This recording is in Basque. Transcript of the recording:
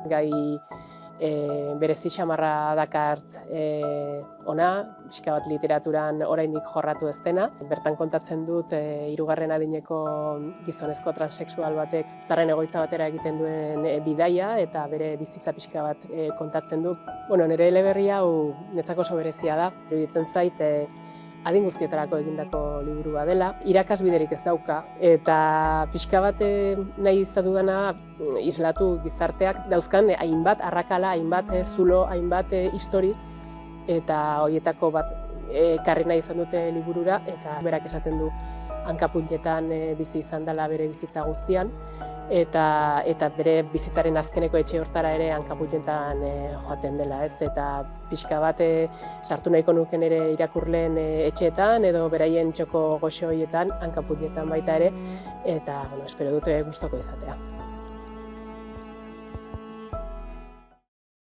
Gai berezi xamarra dakart ona, pixka bat literaturan oraindik jorratu ez dena. Bertan kontatzen dut 3. adineko gizonezko transexual batek zaharren egoitza batera egiten duen bidaia eta bere bizitza pixka bat kontatzen du. Nire eleberri hau netzako oso berezia da, iruditzen zait adin guztietarako egindako liburua dela, irakasbiderik ez dauka, eta pixka bat nahi izadudana islatu gizarteak dauzkan hainbat arrakala, hainbat zulo, hainbat histori, eta horietako bat ekarri nahi izan dute liburura, eta berak esaten du hankapuntetan bizi izan dela bere bizitza guztian, eta bere bizitzaren azkeneko etxe hortara ere hankapuntetan joaten dela, ez? Eta pixka bat sartu nahiko nuken ere irakurleen etxeetan edo beraien txoko goxo horietan hankapuntetan baita ere, eta espero dute gustoko izatea.